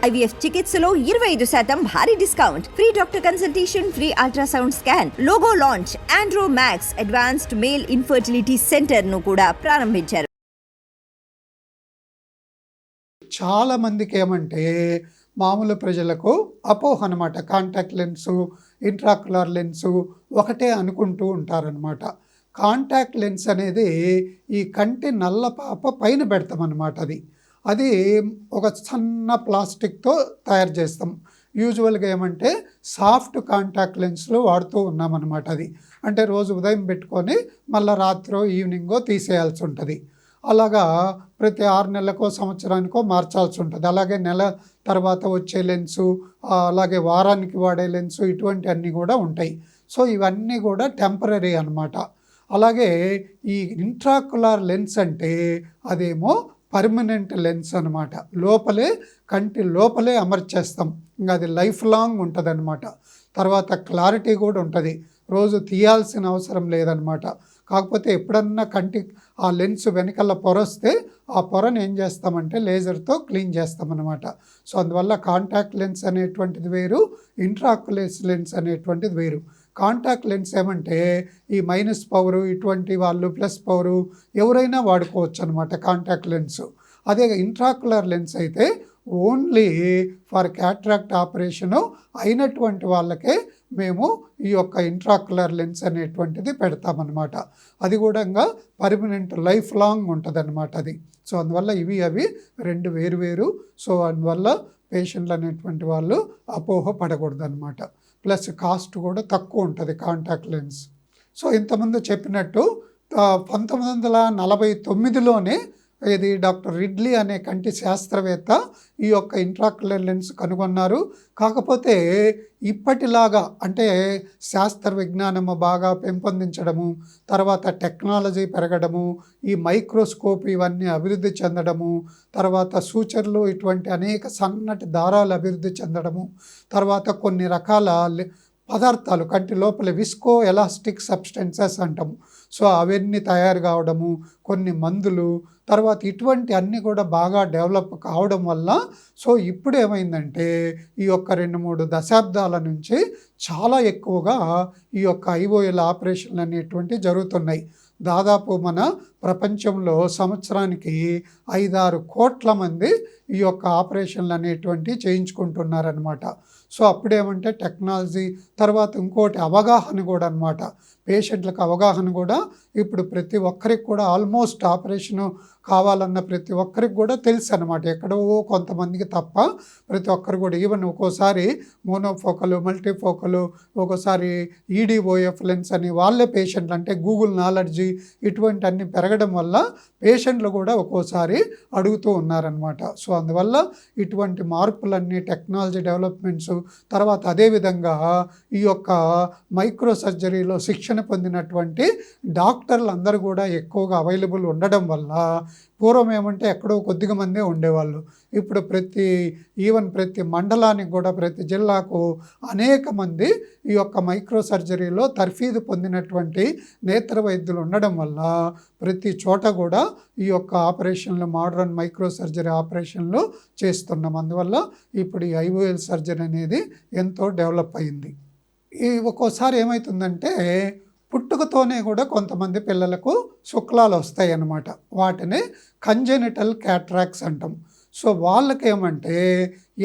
IVF చికిత్సలో 25% భారీ discount, free doctor consultation, free ultrasound scan. Logo launch Andro max advanced male infertility centre ను కూడా ప్రారంభించారు. చాలా మందికి ఏమంటే మామూలు ప్రజలకు అపోహ అనమాట. కాంటాక్ట్ లెన్సు, ఇంట్రాక్యులర్ లెన్సు ఒకటే అనుకుంటూ ఉంటారనమాట. కాంటాక్ట్ లెన్స్ అనేది ఈ కంటి నల్ల పాప పైన పెడతామన్నమాట. అది ఒక సన్న ప్లాస్టిక్తో తయారు చేస్తాం. యూజువల్గా ఏమంటే సాఫ్ట్ కాంటాక్ట్ లెన్స్లు వాడుతూ ఉన్నామన్నమాట. అంటే రోజు ఉదయం పెట్టుకొని మళ్ళీ రాత్రో ఈవినింగో తీసేయాల్సి ఉంటుంది. అలాగా ప్రతి 6 నెలలకో సంవత్సరానికో మార్చాల్సి ఉంటుంది. అలాగే నెల తర్వాత వచ్చే లెన్సు, అలాగే వారానికి వాడే లెన్సు, ఇటువంటివన్నీ కూడా ఉంటాయి. సో ఇవన్నీ కూడా టెంపరరీ అన్నమాట. అలాగే ఈ ఇంట్రాక్యులర్ లెన్స్ అంటే అదేమో పర్మనెంట్ లెన్స్ అనమాట. కంటి లోపలే అమర్చేస్తాం. ఇంకా అది లైఫ్ లాంగ్ ఉంటుంది అనమాట. తర్వాత క్లారిటీ కూడా ఉంటుంది, రోజు తీయాల్సిన అవసరం లేదనమాట. కాకపోతే ఎప్పుడన్నా కంటి ఆ లెన్స్ వెనకాల పొర వస్తే ఆ పొరను ఏం చేస్తామంటే లేజర్తో క్లీన్ చేస్తామన్నమాట. సో అందువల్ల కాంటాక్ట్ లెన్స్ అనేటువంటిది వేరు, ఇంట్రాక్యులర్ లెన్స్ అనేటువంటిది వేరు. కాంటాక్ట్ లెన్స్ ఏమంటే ఈ మైనస్ పవరు, ఇటువంటి వాళ్ళు ప్లస్ పవరు ఎవరైనా వాడుకోవచ్చు అనమాట కాంటాక్ట్ లెన్స్. అదే ఇంట్రాక్యులర్ లెన్స్ అయితే ఓన్లీ ఫర్ క్యాట్రాక్ట్ ఆపరేషను అయినటువంటి వాళ్ళకే మేము ఈ యొక్క ఇంట్రాక్యులర్ లెన్స్ అనేటువంటిది పెడతామన్నమాట. అది కూడా పర్మనెంట్ లైఫ్ లాంగ్ ఉంటుంది అనమాట. సో అందువల్ల అవి రెండు వేరు. సో అందువల్ల పేషెంట్లు అనేటువంటి వాళ్ళు అపోహ పడకూడదు అనమాట. ప్లస్ కాస్ట్ కూడా తక్కువ ఉంటుంది కాంటాక్ట్ లెన్స్. సో ఇంతకుముందు చెప్పినట్టు 1949లోనే డాక్టర్ రిడ్లీ అనే కంటి శాస్త్రవేత్త ఈ యొక్క ఇంట్రాక్యులర్ లెన్స్ కనుగొన్నారు. కాకపోతే ఇప్పటిలాగా అంటే శాస్త్ర విజ్ఞానము బాగా పెంపొందించడము, తర్వాత టెక్నాలజీ పెరగడము, ఈ మైక్రోస్కోప్ ఇవన్నీ అభివృద్ధి చెందడము, తర్వాత సూచనలు ఇటువంటి అనేక సన్నటి దారాలు అభివృద్ధి చెందడము, తర్వాత కొన్ని రకాల పదార్థాలు కంటి లోపల విస్కో ఎలాస్టిక్ సబ్స్టెన్సెస్ అంటాము. సో అవన్నీ తయారు కావడము, కొన్ని మందులు, తర్వాత ఇటువంటి అన్నీ కూడా బాగా డెవలప్ కావడం వల్ల సో ఇప్పుడు ఏమైందంటే ఈ యొక్క 2-3 దశాబ్దాల నుంచి చాలా ఎక్కువగా ఈ యొక్క ఐఓఎల్ ఆపరేషన్లు అనేటువంటివి జరుగుతున్నాయి. దాదాపు మన ప్రపంచంలో సంవత్సరానికి 5-6 కోట్ల మంది ఈ యొక్క ఆపరేషన్లు అనేటువంటివి చేయించుకుంటున్నారనమాట. సో అప్పుడేమంటే టెక్నాలజీ, తర్వాత ఇంకోటి అవగాహన కూడా అనమాట. పేషెంట్లకు అవగాహన కూడా ఇప్పుడు ప్రతి ఒక్కరికి కూడా ఆల్మోస్ట్ ఆపరేషను కావాలన్న ప్రతి ఒక్కరికి కూడా తెలుసు అనమాట. ఎక్కడో కొంతమందికి తప్ప ప్రతి ఒక్కరు కూడా. ఈవెన్ ఒక్కోసారి మోనోఫోకలు, మల్టీఫోకలు, ఒక్కోసారి ఈడిఓఎఫ్ లెన్స్ అని వాళ్ళే పేషెంట్లు, అంటే గూగుల్ నాలెడ్జీ ఇటువంటి అన్ని పెరగడం వల్ల పేషెంట్లు కూడా ఒక్కోసారి అడుగుతూ ఉన్నారనమాట. సో అందువల్ల ఇటువంటి మార్పులన్నీ టెక్నాలజీ డెవలప్మెంట్స్, తర్వాత అదేవిధంగా ఈ యొక్క మైక్రో సర్జరీలో శిక్షణ పొందినటువంటి డాక్టర్లు అందరూ కూడా ఎక్కువగా అవైలబుల్ ఉండడం వల్ల పూర్వం ఏమంటే ఎక్కడో కొద్దిగా మందే ఉండేవాళ్ళు. ఇప్పుడు ప్రతి మండలానికి కూడా, ప్రతి జిల్లాకు అనేక మంది ఈ యొక్క మైక్రో సర్జరీలో తర్ఫీదు పొందినటువంటి నేత్ర వైద్యులు ఉండడం వల్ల ప్రతి చోట కూడా ఈ యొక్క ఆపరేషన్లు, మోడర్న్ మైక్రో సర్జరీ ఆపరేషన్లు చేస్తున్నాం. అందువల్ల ఇప్పుడు ఈ ఐఓఎల్ సర్జరీ అనేది ఎంతో డెవలప్ అయింది. ఒక్కోసారి ఏమవుతుందంటే పుట్టుకతోనే కూడా కొంతమంది పిల్లలకు శుక్లాలు వస్తాయి అన్నమాట. వాటిని కంజెనిటల్ క్యాట్రాక్ట్స్ అంటాం. సో వాళ్ళకేమంటే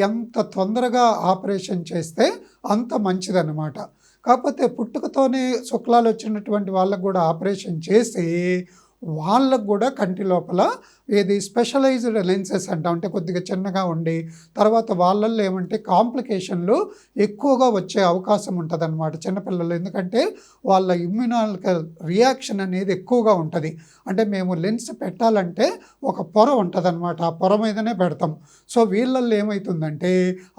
ఎంత తొందరగా ఆపరేషన్ చేస్తే అంత మంచిదన్నమాట. కాకపోతే పుట్టుకతోనే శుక్లాలు వచ్చినటువంటి వాళ్ళకు కూడా ఆపరేషన్ చేసి వాళ్ళకు కూడా కంటి లోపల స్పెషలైజ్డ్ లెన్సెస్ అంటాం, అంటే కొద్దిగా చిన్నగా ఉండి తర్వాత వాళ్ళల్లో ఏమంటే కాంప్లికేషన్లు ఎక్కువగా వచ్చే అవకాశం ఉంటుంది అన్నమాట చిన్నపిల్లలు. ఎందుకంటే వాళ్ళ ఇమ్యూనాలికల్ రియాక్షన్ అనేది ఎక్కువగా ఉంటుంది. అంటే మేము లెన్స్ పెట్టాలంటే ఒక పొర ఉంటుంది అనమాట, ఆ పొర మీదనే పెడతాం. సో వీళ్ళల్లో ఏమవుతుందంటే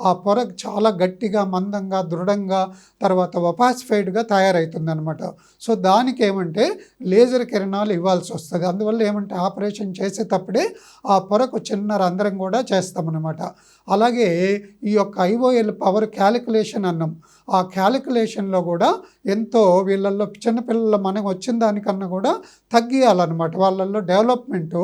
ఆ పొర చాలా గట్టిగా, మందంగా, దృఢంగా, తర్వాత ఒపాసిఫైడ్గా తయారవుతుంది అనమాట. సో దానికి ఏమంటే లేజర్ కిరణాలు ఇవ్వాల్సి వస్తుంది. అందువల్ల ఏమంటే ఆపరేషన్ చేసేటప్పుడు చేసేటప్పుడే ఆ పొరకు చిన్న రంధ్రం కూడా చేస్తామన్నమాట. అలాగే ఈ యొక్క ఐఓఎల్ పవర్ క్యాలిక్యులేషన్ అన్నాం. ఆ క్యాలిక్యులేషన్లో కూడా ఎంతో వీళ్ళల్లో చిన్నపిల్లలు మనకు వచ్చిన దానికన్నా కూడా తగ్గియాలన్నమాట. వాళ్ళల్లో డెవలప్మెంటు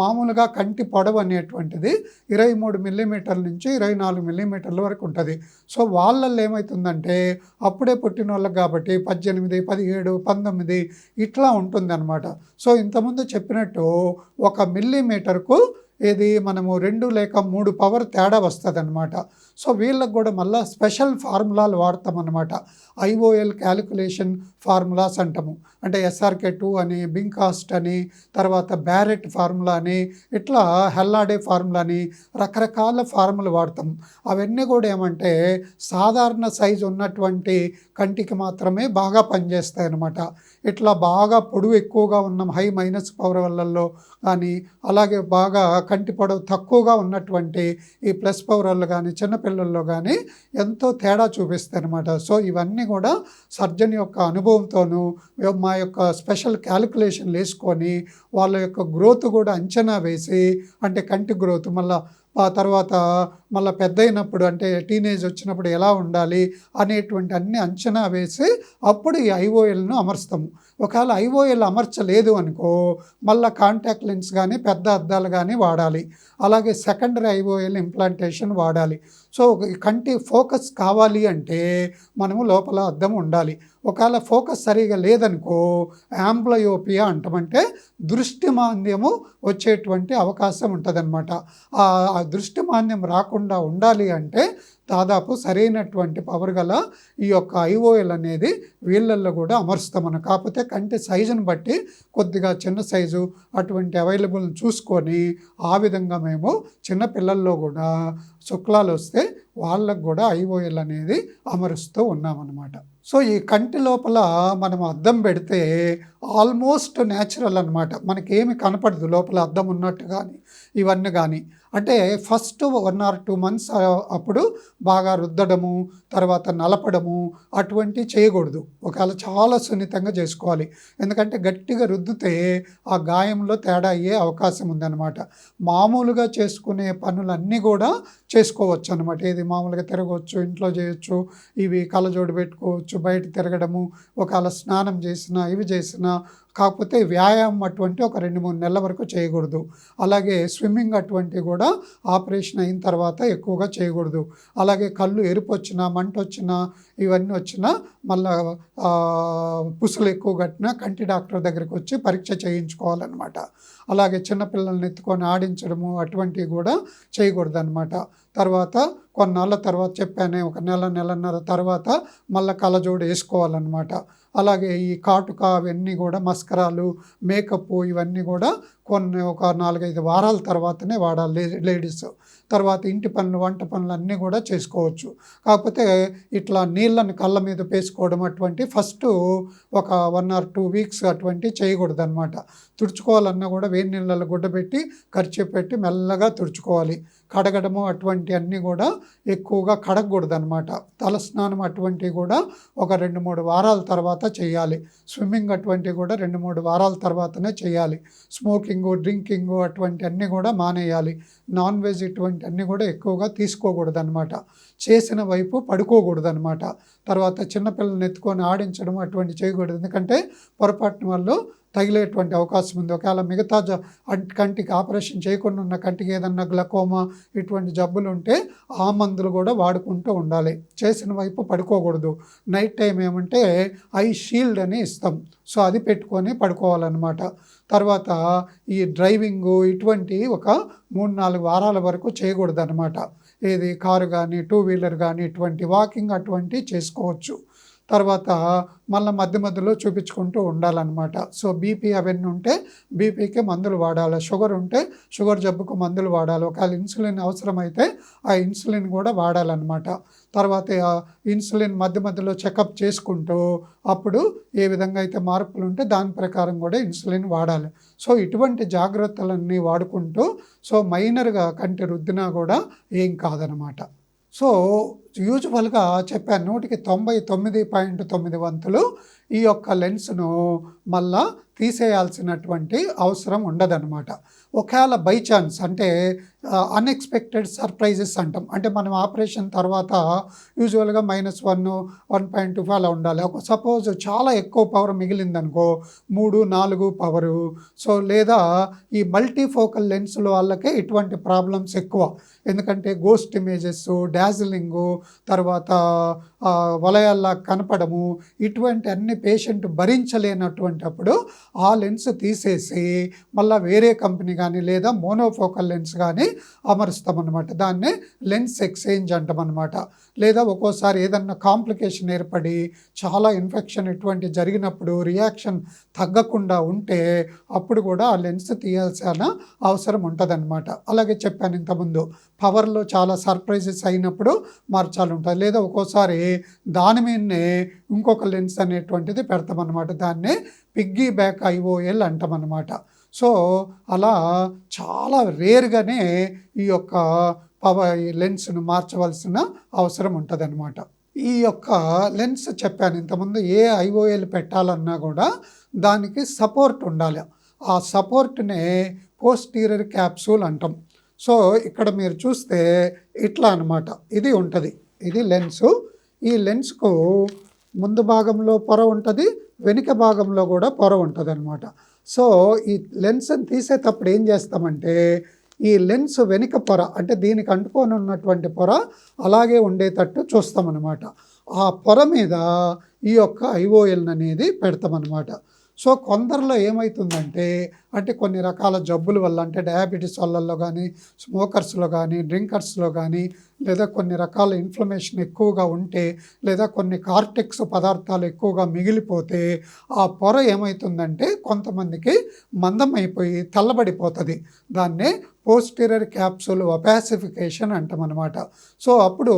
మామూలుగా కంటి పొడవు అనేటువంటిది 23 మిల్లీమీటర్ల నుంచి 24 మిల్లీమీటర్ల వరకు ఉంటుంది. సో వాళ్ళల్లో ఏమవుతుందంటే అప్పుడే పుట్టిన వాళ్ళకి కాబట్టి 18, 17, 19 ఇట్లా ఉంటుందన్నమాట. సో ఇంతకుముందు చెప్పినట్టు 1 మిల్లీమీటర్కు మనము 2 లేక 3 పవర్ తేడా వస్తుందన్నమాట. సో వీళ్ళకి కూడా మళ్ళీ స్పెషల్ ఫార్ములాలు వాడతామన్నమాట. ఐఓఎల్ క్యాలిక్యులేషన్ ఫార్ములాస్ అంటాము. అంటే SRK2 అని, బింకాస్ట్ అని, తర్వాత బ్యారెట్ ఫార్ములా అని, ఇట్లా హెల్లాడే ఫార్ములా అని రకరకాల ఫార్ములు వాడతాం. అవన్నీ కూడా ఏమంటే సాధారణ సైజు ఉన్నటువంటి కంటికి మాత్రమే బాగా పనిచేస్తాయి అన్నమాట. ఇట్లా బాగా పొడవు ఎక్కువగా ఉన్న హై మైనస్ పవర్ వల్లలో కానీ, అలాగే బాగా కంటి పొడవు తక్కువగా ఉన్నటువంటి ఈ ప్లస్ పవర్ వాళ్ళు కానీ చిన్నపిల్లల్లో కానీ ఎంతో తేడా చూపిస్తాయి అన్నమాట. సో ఇవన్నీ కూడా సర్జన్ యొక్క అనుభవంతోనూ మా యొక్క స్పెషల్ క్యాలిక్యులేషన్లు వేసుకొని వాళ్ళ యొక్క గ్రోత్ కూడా అంచనా వేసి, అంటే కంటి గ్రోత్ మళ్ళీ ఆ తర్వాత మళ్ళీ పెద్ద అయినప్పుడు అంటే టీనేజ్ వచ్చినప్పుడు ఎలా ఉండాలి అనేటువంటి అన్ని అంచనా వేసి అప్పుడు ఈ ఐఓఎల్ను అమర్స్తాము. ఒకవేళ ఐఓఎల్ అమర్చలేదు అనుకో మళ్ళీ కాంటాక్ట్ లెన్స్ కానీ పెద్ద అద్దాలు కానీ వాడాలి. అలాగే సెకండరీ ఐఓఎల్ ఇంప్లాంటేషన్ వాడాలి. సో కంటి ఫోకస్ కావాలి అంటే మనము లోపల అద్దం ఉండాలి. ఒకవేళ ఫోకస్ సరిగా లేదనుకో యాంబ్లయోపియా అంటామంటే దృష్టి మాంద్యము వచ్చేటువంటి అవకాశం ఉంటుందన్నమాట. ఆ దృష్టి మాంద్యం రాకుండా ఉండాలి అంటే దాదాపు సరైనటువంటి పవర్ గల ఈ యొక్క ఐఓఎల్ అనేది వీళ్ళల్లో కూడా అమరుస్తామని. కాకపోతే కంటి సైజుని బట్టి కొద్దిగా చిన్న సైజు అటువంటి అవైలబుల్ చూసుకొని ఆ విధంగా మేము చిన్నపిల్లల్లో కూడా శుక్లాలు వస్తే వాళ్ళకు కూడా ఐఓఎల్ అనేది అమరుస్తూ ఉన్నామన్నమాట. సో ఈ కంటి లోపల మనం అద్దం పెడితే ఆల్మోస్ట్ న్యాచురల్ అనమాట. మనకేమి కనపడదు లోపల అద్దం ఉన్నట్టు కానీ ఇవన్నీ కానీ. అంటే ఫస్ట్ 1 or 2 months అప్పుడు బాగా రుద్దడము, తర్వాత నలపడము అటువంటివి చేయకూడదు. ఒకవేళ చాలా సున్నితంగా చేసుకోవాలి. ఎందుకంటే గట్టిగా రుద్దితే ఆ గాయంలో తేడా అయ్యే అవకాశం ఉందన్నమాట. మామూలుగా చేసుకునే పనులన్నీ కూడా చేసుకోవచ్చు అనమాట. మామూలుగా తిరగవచ్చు, ఇంట్లో చేయొచ్చు, ఇవి కళ్ళజోడు పెట్టుకోవచ్చు, బయట తిరగడము, ఒకవేళ స్నానం చేసినా ఇవి చేసినా. కాకపోతే వ్యాయామం అటువంటి ఒక 2-3 నెలల వరకు చేయకూడదు. అలాగే స్విమ్మింగ్ అటువంటివి కూడా ఆపరేషన్ అయిన తర్వాత ఎక్కువగా చేయకూడదు. అలాగే కళ్ళు ఎరుపు వచ్చినా, మంట వచ్చినా, ఇవన్నీ వచ్చినా మళ్ళా పుసులు ఎక్కువ కట్టినా కంటి డాక్టర్ దగ్గరికి వచ్చి పరీక్ష చేయించుకోవాలన్నమాట. అలాగే చిన్నపిల్లల్ని ఎత్తుకొని ఆడించడము అటువంటివి కూడా చేయకూడదు అనమాట. తర్వాత కొన్నాళ్ళ తర్వాత చెప్పానే 1 నెల, 1.5 తర్వాత మళ్ళీ కళ్ళజోడు వేసుకోవాలన్నమాట. అలాగే ఈ కాటుక అవన్నీ కూడా మస్కరాలు, మేకప్ ఇవన్నీ కూడా ఒక 4-5 వారాల తర్వాతనే వాడాలి లేడీస్. తర్వాత ఇంటి పనులు, వంట పనులు అన్నీ కూడా చేసుకోవచ్చు. కాకపోతే ఇట్లా నీళ్ళని కళ్ళ మీద పేసుకోవడం అటువంటి ఫస్ట్ ఒక 1 or 2 weeks అటువంటి చేయకూడదు అనమాట. తుడుచుకోవాలన్నా కూడా వేడి నీళ్ళలో గుడ్డ పెట్టి కర్చీఫ్ పెట్టి మెల్లగా తుడుచుకోవాలి. కడగడము అటువంటి అన్నీ కూడా ఎక్కువగా కడగకూడదు అనమాట. తలస్నానం అటువంటివి కూడా ఒక 2-3 వారాల తర్వాత చేయాలి. స్విమ్మింగ్ అటువంటివి కూడా 2-3 వారాల తర్వాతనే చేయాలి. స్మోకింగు, డ్రింకింగు అటువంటి అన్నీ కూడా మానేయాలి. నాన్ వెజ్ ఇటువంటి అన్నీ కూడా ఎక్కువగా తీసుకోకూడదు అనమాట. చేసిన వైపు పడుకోకూడదు అనమాట. తర్వాత చిన్నపిల్లల్ని ఎత్తుకొని ఆడించడం అటువంటి చేయకూడదు. ఎందుకంటే పొరపాటున వాళ్ళు తగిలేటువంటి అవకాశం ఉంది. ఒకవేళ మిగతా కంటికి ఆపరేషన్ చేయకుండా ఉన్న కంటికి ఏదన్నా గ్లకోమా ఇటువంటి జబ్బులు ఉంటే ఆ మందులు కూడా వాడుకుంటూ ఉండాలి. చేసిన వైపు పడుకోకూడదు. నైట్ టైం ఏమంటే ఐ షీల్డ్ అని ఇస్తాం. సో అది పెట్టుకొని పడుకోవాలన్నమాట. తర్వాత ఈ డ్రైవింగు ఇటువంటి ఒక 3-4 వారాల వరకు చేయకూడదు అనమాట. కారు కానీ, 2 వీలర్ కానీ ఇటువంటి వాకింగ్ అటువంటి చేసుకోవచ్చు. తర్వాత మళ్ళీ మధ్య మధ్యలో చూపించుకుంటూ ఉండాలన్నమాట. సో బీపీ అవన్నీ ఉంటే బీపీకి మందులు వాడాలి. షుగర్ ఉంటే షుగర్ జబ్బుకు మందులు వాడాలి. ఒకవేళ ఇన్సులిన్ అవసరమైతే ఆ ఇన్సులిన్ కూడా వాడాలన్నమాట. తర్వాత ఇన్సులిన్ మధ్య మధ్యలో చెకప్ చేసుకుంటూ అప్పుడు ఏ విధంగా అయితే మార్పులు ఉంటే దాని ప్రకారం కూడా ఇన్సులిన్ వాడాలి. సో ఇటువంటి జాగ్రత్తలన్నీ వాడుకుంటూ సో మైనర్గా కంటి రుద్దినా కూడా ఏం కాదనమాట. సో యూజువల్గా చెప్పాను 100కి 99.9 వంతులు ఈ యొక్క లెన్స్ను మళ్ళా తీసేయాల్సినటువంటి అవసరం ఉండదన్నమాట. ఒకవేళ బై ఛాన్స్ అంటే అన్ఎక్స్పెక్టెడ్ సర్ప్రైజెస్ అంటాం. అంటే మనం ఆపరేషన్ తర్వాత యూజువల్గా -1, 1.25 అలా ఉండాలి. ఒక సపోజ్ చాలా ఎక్కువ పవర్ మిగిలిందనుకో 3, 4 పవరు. సో లేదా ఈ మల్టీఫోకల్ లెన్స్ల వాళ్ళకే ఇటువంటి ప్రాబ్లమ్స్ ఎక్కువ. ఎందుకంటే గోస్ట్ ఇమేజెస్, డాజిలింగు, తర్వాత వలయాల్లా కనపడము, ఇటువంటి అన్ని పేషెంట్ భరించలేనటువంటిప్పుడు ఆ లెన్స్ తీసేసి మళ్ళీ వేరే కంపెనీ కానీ లేదా మోనోఫోకల్ లెన్స్ కానీ అమరుస్తామన్నమాట. దాన్నే లెన్స్ ఎక్స్చేంజ్ అంటామన్నమాట. లేదా ఒక్కోసారి ఏదన్నా కాంప్లికేషన్ ఏర్పడి చాలా ఇన్ఫెక్షన్ ఇటువంటి జరిగినప్పుడు రియాక్షన్ తగ్గకుండా ఉంటే అప్పుడు కూడా ఆ లెన్స్ తీయాల్సిన అవసరం ఉంటుందన్నమాట. అలాగే చెప్పాను ఇంతకుముందు పవర్లో చాలా సర్ప్రైజెస్ అయినప్పుడు మార్చాలి ఉంటుంది. లేదా ఒక్కోసారి దాని మీదనే ఇంకొక లెన్స్ అనేటువంటిది పెడతామన్నమాట. దాన్నే పిగ్గీ బ్యాక్ IOL అంటామన్నమాట. సో అలా చాలా రేర్గానే ఈ యొక్క లెన్స్ను మార్చవలసిన అవసరం ఉంటుందన్నమాట. ఈ యొక్క లెన్స్ చెప్పాను ఇంతకుముందు ఏ IOL పెట్టాలన్నా కూడా దానికి సపోర్ట్ ఉండాలి. ఆ సపోర్ట్నే పోస్టీరియర్ క్యాప్సూల్ అంటాం. సో ఇక్కడ మీరు చూస్తే ఇట్లా అనమాట ఇది ఉంటుంది. ఇది లెన్సు. ఈ లెన్స్కు ముందు భాగంలో పొర ఉంటుంది, వెనుక భాగంలో కూడా పొర ఉంటుంది అనమాట. సో ఈ లెన్స్ని తీసేటప్పుడు ఏం చేస్తామంటే ఈ లెన్స్ వెనుక పొర అంటే దీనికి అంటుకొని ఉన్నటువంటి పొర అలాగే ఉండేటట్టు చూస్తామన్నమాట. ఆ పొర మీద ఈ యొక్క IOL అనేది పెడతామన్నమాట. సో కొందరిలో ఏమవుతుందంటే అంటే కొన్ని రకాల జబ్బుల వల్ల అంటే డయాబెటీస్ వాళ్ళల్లో కానీ, స్మోకర్స్లో కానీ, డ్రింకర్స్లో కానీ, లేదా కొన్ని రకాల ఇన్ఫ్లమేషన్ ఎక్కువగా ఉంటే, లేదా కొన్ని కార్టెక్స్ పదార్థాలు ఎక్కువగా మిగిలిపోతే ఆ పొర ఏమవుతుందంటే కొంతమందికి మందం అయిపోయి తెల్లబడిపోతుంది. దాన్నే పోస్టీరియర్ క్యాప్సూల్ ఒపాసిఫికేషన్ అంటామన్నమాట. సో అప్పుడు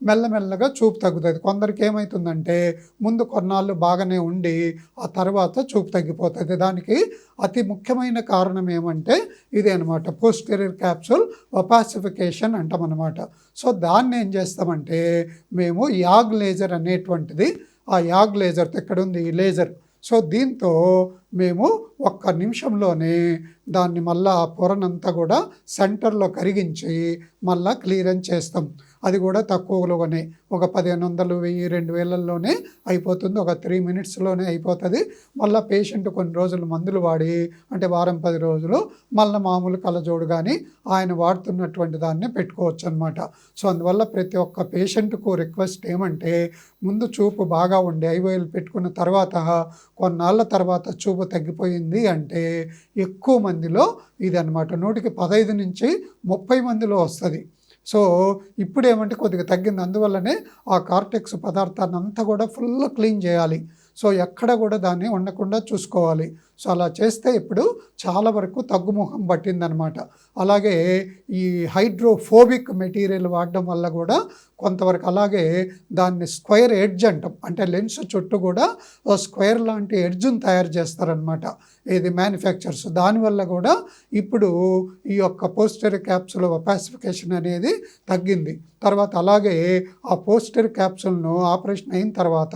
మెల్లమెల్లగా చూపు తగ్గుతుంది. కొందరికి ఏమవుతుందంటే ముందు కొన్నాళ్ళు బాగానే ఉండి ఆ తర్వాత చూపు తగ్గిపోతుంది. దానికి అతి ముఖ్యమైన కారణం ఏమంటే ఇదే అనమాట, పోస్టీరియర్ క్యాప్సూల్ ఒపాసిఫికేషన్ అంటామన్నమాట. సో దాన్ని ఏం చేస్తామంటే మేము యాగ్ లేజర్ అనేటువంటిది, ఆ యాగ్ లేజర్ ఇక్కడ ఉంది ఈ లేజర్. సో దీంతో మేము 1 నిమిషంలోనే దాన్ని మళ్ళీ ఆ పొరనంతా కూడా సెంటర్లో కరిగించి మళ్ళీ క్లియరెన్స్ చేస్తాం. అది కూడా తక్కువలోనే ఒక 1500, 1000, 2000లోనే అయిపోతుంది. ఒక 3 మినిట్స్లోనే అయిపోతుంది. మళ్ళీ పేషెంట్ కొన్ని రోజులు మందులు వాడి అంటే వారం 10 రోజులు మళ్ళీ మామూలు కళ్ళజోడు కానీ ఆయన వాడుతున్నటువంటి దాన్ని పెట్టుకోవచ్చు అనమాట. సో అందువల్ల ప్రతి ఒక్క పేషెంట్కు రిక్వెస్ట్ ఏమంటే ముందు చూపు బాగా ఉండి IOL పెట్టుకున్న తర్వాత కొన్నాళ్ళ తర్వాత చూపు తగ్గిపోయింది అంటే ఎక్కువ మందిలో ఇది అనమాట 100కి 15 నుంచి 30 మందిలో వస్తుంది. సో ఇప్పుడు ఏమంటే కొద్దిగా తగ్గింది. అందువల్లనే ఆ కార్టెక్స్ పదార్థాన్ని అంతా కూడా ఫుల్ క్లీన్ చేయాలి. సో ఎక్కడ కూడా దాన్ని ఉండకుండా చూసుకోవాలి. సో అలా చేస్తే ఇప్పుడు చాలా వరకు తగ్గుముఖం పట్టిందనమాట. అలాగే ఈ హైడ్రోఫోబిక్ మెటీరియల్ వాడడం వల్ల కూడా కొంతవరకు, అలాగే దాన్ని స్క్వేర్ ఎడ్జ్ అంటాం. అంటే లెన్స్ చుట్టూ కూడా స్క్వేర్ లాంటి ఎడ్జ్ని తయారు చేస్తారనమాట ఇది మ్యానుఫ్యాక్చర్స్. దానివల్ల కూడా ఇప్పుడు ఈ యొక్క పోస్టీరియర్ క్యాప్సూల్ ఒపాసిఫికేషన్ అనేది తగ్గింది. తర్వాత అలాగే ఆ పోస్టీరియర్ క్యాప్సూల్ను ఆపరేషన్ అయిన తర్వాత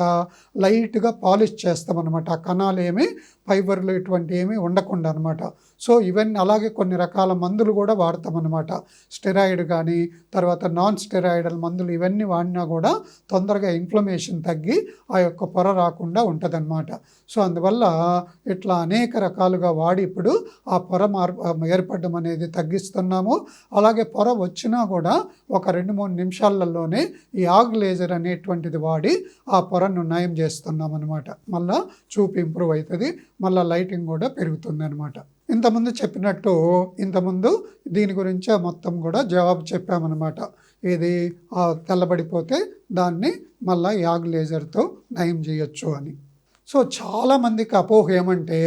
లైట్గా పాలిష్ చేస్తామన్నమాట. ఆ కణాలు ఏమి ఫైబర్లు ఇటువంటి ఏమీ ఉండకుండా అనమాట. సో ఇవన్నీ అలాగే కొన్ని రకాల మందులు కూడా వాడతామన్నమాట. స్టెరాయిడ్ కానీ తర్వాత నాన్ స్టెరాయిడల్ మందులు ఇవన్నీ వాడినా కూడా తొందరగా ఇన్ఫ్లమేషన్ తగ్గి ఆ యొక్క పొర రాకుండా ఉంటుందన్నమాట. సో అందువల్ల ఇట్లా అనేక రకాలుగా వాడి ఇప్పుడు ఆ పొర ఏర్పడడం అనేది తగ్గిస్తున్నాము. అలాగే పొర వచ్చినా కూడా ఒక 2-3 నిమిషాలలోనే ఈ యాగ్ లేజర్ అనేటువంటిది వాడి ఆ పొరను నయం చేస్తున్నాం అనమాట. మళ్ళీ చూపు ఇంప్రూవ్ అవుతుంది, మళ్ళీ లైటింగ్ కూడా పెరుగుతుంది అనమాట. ఇంతకుముందు చెప్పినట్టు ఇంతకుముందు దీని గురించే మొత్తం కూడా జవాబు చెప్పామన్నమాట. ఇది తెల్లబడిపోతే దాన్ని మళ్ళీ యాగ్ లేజర్తో నయం చేయొచ్చు అని. సో చాలామందికి అపోహ ఏమంటే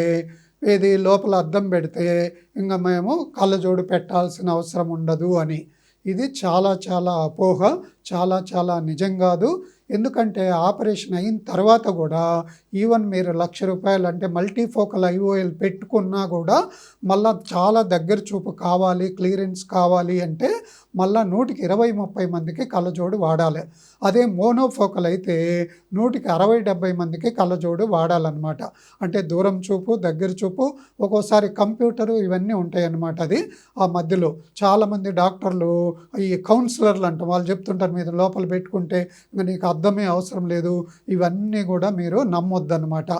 ఇది లోపల అద్దం పెడితే ఇంకా మేము కళ్ళజోడు పెట్టాల్సిన అవసరం ఉండదు అని. ఇది చాలా చాలా అపోహ, చాలా చాలా నిజం కాదు. ఎందుకంటే ఆపరేషన్ అయిన తర్వాత కూడా ఈవెన్ మీరు ₹1,00,000 అంటే మల్టీఫోకల్ ఐఓఎల్ పెట్టుకున్నా కూడా మళ్ళా చాలా దగ్గర చూపు కావాలి, క్లియరెన్స్ కావాలి అంటే మళ్ళా 100కి 20-30 మందికి కళ్ళజోడు వాడాలి. అదే మోనోఫోకల్ అయితే 100కి 60-70 మందికి కళ్ళజోడు వాడాలన్నమాట. అంటే దూరం చూపు, దగ్గర చూపు, ఒక్కోసారి కంప్యూటరు ఇవన్నీ ఉంటాయన్నమాట. అది ఆ మధ్యలో చాలామంది డాక్టర్లు ఈ కౌన్సిలర్లు అంటాం, వాళ్ళు చెప్తుంటారు మీద లోపల పెట్టుకుంటే ఇంకా నీకు అద్దమే అవసరం లేదు, ఇవన్నీ కూడా మీరు నమ్మొద్దన్నమాట.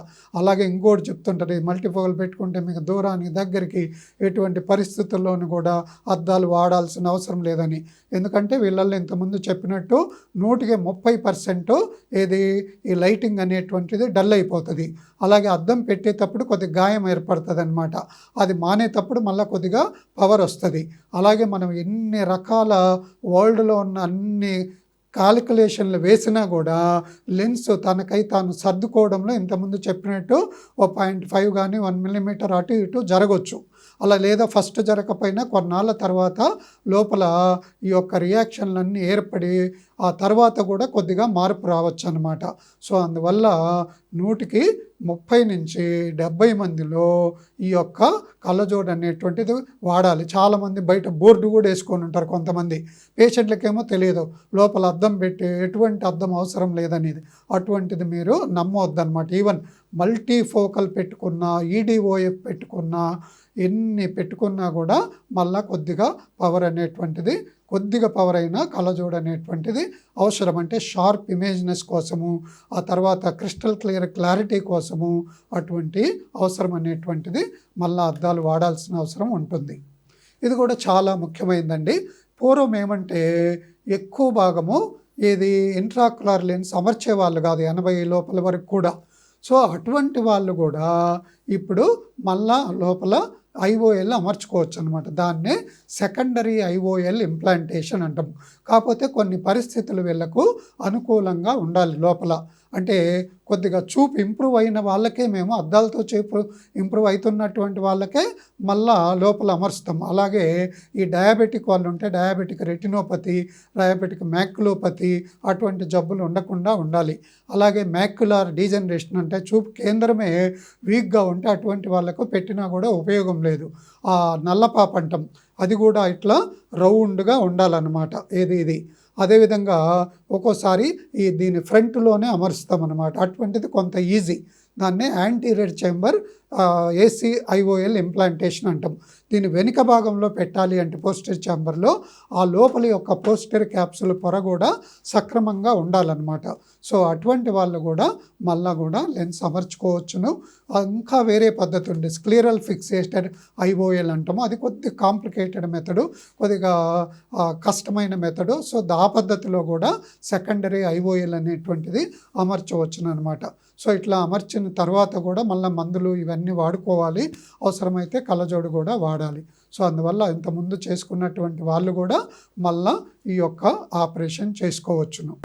అలాగే ఇంకోటి చెప్తుంటారు, ఈ మల్టీఫోకల్ పెట్టుకుంటే మీకు దూరానికి దగ్గరికి ఎటువంటి పరిస్థితుల్లోనూ కూడా అద్దాలు వాడాల్సిన అవసరం లేదని. ఎందుకంటే వీళ్ళల్లో ఇంతకుముందు చెప్పినట్టు 100కి 30% ఏది ఈ లైటింగ్ అనేటువంటిది డల్ అయిపోతుంది. అలాగే అద్దం పెట్టేటప్పుడు కొద్దిగా గాయం ఏర్పడుతుంది అనమాట. అది మానేటప్పుడు మళ్ళీ కొద్దిగా పవర్ వస్తుంది. అలాగే మనం ఎన్ని రకాల వరల్డ్లో ఉన్న అన్ని కాలిక్యులేషన్లు వేసినా కూడా లెన్స్ తనకై తాను సర్దుకోవడంలో ఇంతకుముందు చెప్పినట్టు 0.5 కానీ 1 మిల్లీమీటర్ అటు ఇటు జరగవచ్చు. అలా లేదా ఫస్ట్ జరగకపోయినా కొన్నాళ్ళ తర్వాత లోపల ఈ యొక్క రియాక్షన్లన్నీ ఏర్పడి ఆ తర్వాత కూడా కొద్దిగా మార్పు రావచ్చు అన్నమాట. సో అందువల్ల 100కి 30 నుంచి 70 మందిలో ఈ యొక్క కళ్ళజోడు అనేటువంటిది వాడాలి. చాలామంది బయట బోర్డు కూడా వేసుకొని ఉంటారు కొంతమంది. పేషెంట్లకేమో తెలియదు లోపల అద్దం పెట్టి ఎటువంటి అద్దం అవసరం లేదనేది. అటువంటిది మీరు నమ్మవద్దన్నమాట. ఈవెన్ మల్టీఫోకల్ పెట్టుకున్నా, ఈడిఓఎఫ్ పెట్టుకున్నా, ఎన్ని పెట్టుకున్నా కూడా మళ్ళా కొద్దిగా పవర్ అనేటువంటిది, కొద్దిగా పవర్ అయినా కళ్ళజోడు అనేటువంటిది అవసరం. అంటే షార్ప్ ఇమేజ్నెస్ కోసము, ఆ తర్వాత క్రిస్టల్ క్లారిటీ కోసము అటువంటి అవసరం అనేటువంటిది మళ్ళీ అద్దాలు వాడాల్సిన అవసరం ఉంటుంది. ఇది కూడా చాలా ముఖ్యమైనదండి. పూర్వం ఏమంటే ఎక్కువ భాగము ఇది ఇంట్రాక్యులర్ లెన్స్ అమర్చేవాళ్ళు కాదు 80 లోపల వరకు కూడా. సో అటువంటి వాళ్ళు కూడా ఇప్పుడు మళ్ళా లోపల ఐఓఎల్ అమర్చుకోవచ్చు అనమాట. దాన్నే సెకండరీ ఐఓఎల్ ఇంప్లాంటేషన్ అంటాం. కాకపోతే కొన్ని పరిస్థితులు వీళ్ళకు అనుకూలంగా ఉండాలి లోపల. అంటే కొద్దిగా చూపు ఇంప్రూవ్ అయిన వాళ్ళకే మేము అద్దాలతో చూపు ఇంప్రూవ్ అవుతున్నటువంటి వాళ్ళకే మళ్ళా లోపల అమర్చుతాం. అలాగే ఈ డయాబెటిక్ వాళ్ళు ఉంటే డయాబెటిక్ రెటినోపతి, డయాబెటిక్ మ్యాక్యులోపతి అటువంటి జబ్బులు ఉండకుండా ఉండాలి. అలాగే మ్యాక్యులర్ డీజనరేషన్ అంటే చూపు కేంద్రమే వీక్గా ఉంటే అటువంటి వాళ్ళకు పెట్టినా కూడా ఉపయోగం లేదు. ఆ నల్లపాప అంటాం, అది కూడా ఇట్లా రౌండ్గా ఉండాలన్నమాట. ఇది అదేవిధంగా ఒక్కోసారి దీని ఫ్రంట్లోనే అమరుస్తామన్నమాట. అటువంటిది కొంత ఈజీ. దాన్నే anterior chamber AC IOL implantation అంటాం. దీని వెనుక భాగంలో పెట్టాలి అంటే పోస్టర్ ఛాంబర్లో ఆ లోపలి యొక్క పోస్టర్ క్యాప్సుల్ పొర కూడా సక్రమంగా ఉండాలన్నమాట. సో అటువంటి వాళ్ళు కూడా మళ్ళా కూడా లెన్స్ అమర్చుకోవచ్చును. ఇంకా వేరే పద్ధతి ఉంది, స్క్లీరల్ ఫిక్సేటెడ్ ఐఓఎల్ అంటాము. అది కొద్దిగా కాంప్లికేటెడ్ మెథడు, కొద్దిగా కష్టమైన మెథడు. సో ఆ పద్ధతిలో కూడా సెకండరీ ఐఓఎల్ అనేటువంటిది అమర్చవచ్చును అనమాట. సో ఇట్లా అమర్చిన తర్వాత కూడా మళ్ళీ మందులు ఇవన్నీ వాడుకోవాలి. అవసరమైతే కళ్ళజోడు కూడా వాడాలి. సో అందువల్ల ఇంతకుముందు చేసుకున్నటువంటి వాళ్ళు కూడా మళ్ళీ ఈ యొక్క ఆపరేషన్ చేసుకోవచ్చును.